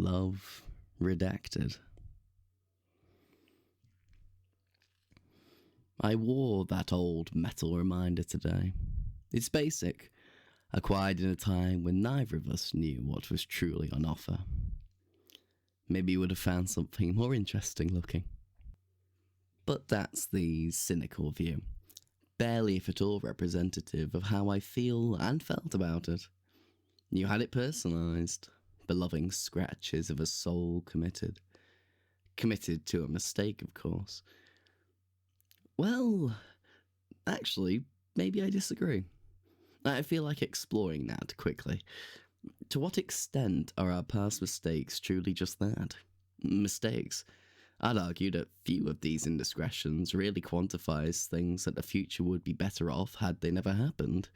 love Redacted. I wore that old metal reminder today. It's basic, acquired in a time when neither of us knew what was truly on offer. Maybe you would have found something more interesting looking. But that's the cynical view, barely if at all representative of how I feel and felt about it. You had it personalised, beloved scratches of a soul committed. Committed to a mistake, of course. Well, actually, maybe I disagree. I feel like exploring that quickly. To what extent are our past mistakes truly just that? Mistakes. I'd argue that few of these indiscretions really quantifies things that the future would be better off had they never happened.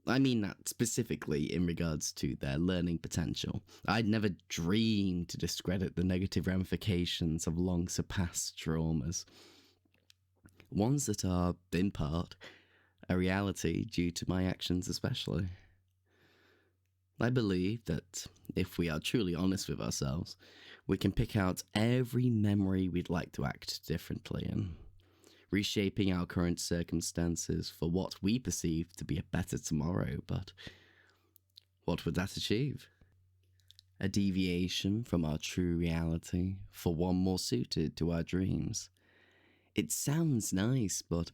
I mean that specifically in regards to their learning potential. I'd never dream to discredit the negative ramifications of long surpassed traumas. Ones that are, in part, a reality due to my actions especially. I believe that if we are truly honest with ourselves, we can pick out every memory we'd like to act differently in, reshaping our current circumstances for what we perceive to be a better tomorrow, but what would that achieve? A deviation from our true reality for one more suited to our dreams. It sounds nice, but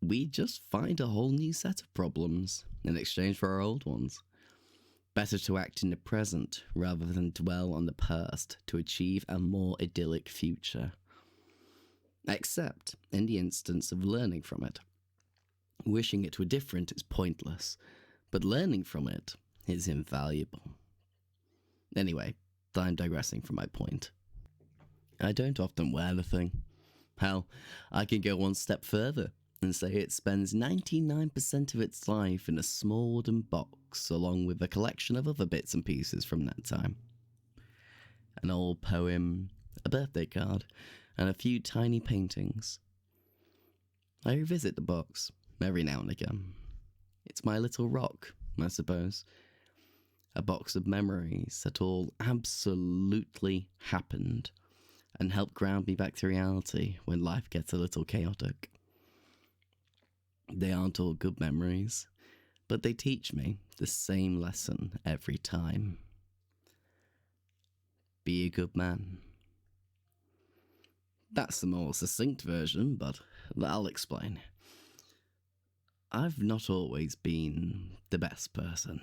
we just find a whole new set of problems in exchange for our old ones. Better to act in the present rather than dwell on the past to achieve a more idyllic future. Except in the instance of learning from it. Wishing it were different is pointless, but learning from it is invaluable. Anyway, I'm digressing from my point. I don't often wear the thing. Hell, I can go one step further and say it spends 99% of its life in a small wooden box, along with a collection of other bits and pieces from that time. An old poem, a birthday card, and a few tiny paintings. I revisit the box every now and again. It's my little rock, I suppose. A box of memories that all absolutely happened and help ground me back to reality when life gets a little chaotic. They aren't all good memories, but they teach me the same lesson every time. Be a good man. That's the more succinct version, but I'll explain. I've not always been the best person.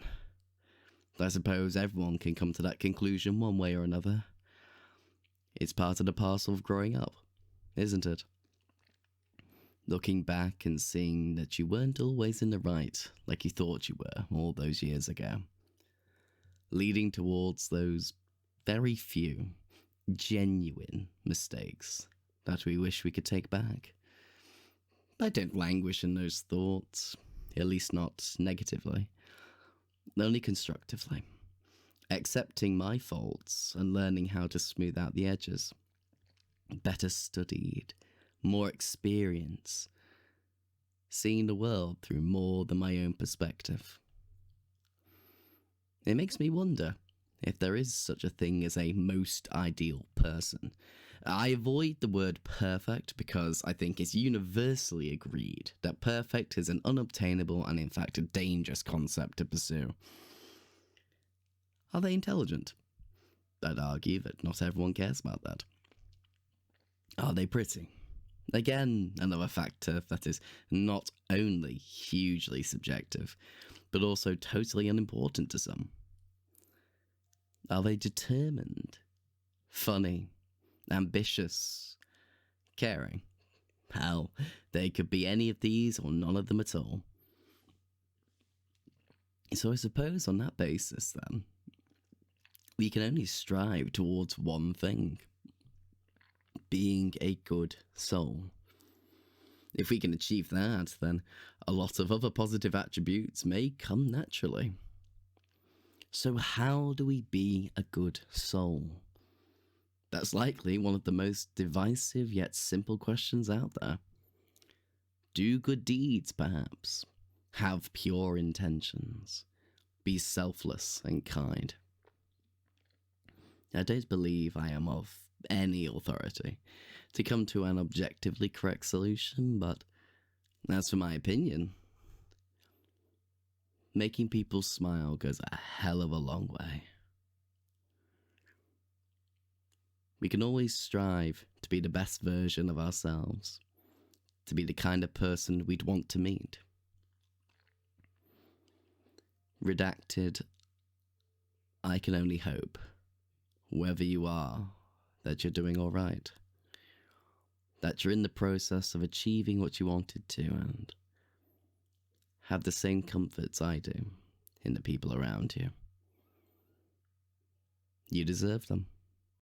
I suppose everyone can come to that conclusion one way or another. It's part of the parcel of growing up, isn't it? Looking back and seeing that you weren't always in the right like you thought you were all those years ago. Leading towards those very few, genuine mistakes that we wish we could take back. I don't languish in those thoughts, at least not negatively, only constructively. Accepting my faults and learning how to smooth out the edges. Better studied, more experience, seeing the world through more than my own perspective. It makes me wonder if there is such a thing as a most ideal person. I avoid the word perfect because I think it's universally agreed that perfect is an unobtainable and in fact a dangerous concept to pursue. Are they intelligent? I'd argue that not everyone cares about that. Are they pretty? Again, another factor that is not only hugely subjective, but also totally unimportant to some. Are they determined? Funny? Ambitious? Caring? Hell, they could be any of these or none of them at all. So I suppose on that basis, then, we can only strive towards one thing. Being a good soul. If we can achieve that, then a lot of other positive attributes may come naturally. So how do we be a good soul? That's likely one of the most divisive yet simple questions out there. Do good deeds, perhaps. Have pure intentions. Be selfless and kind. I don't believe I am of any authority to come to an objectively correct solution, but as for my opinion, making people smile goes a hell of a long way. We can always strive to be the best version of ourselves, to be the kind of person we'd want to meet. Redacted, I can only hope, wherever you are, that you're doing all right. That you're in the process of achieving what you wanted to and have the same comforts I do in the people around you. You deserve them.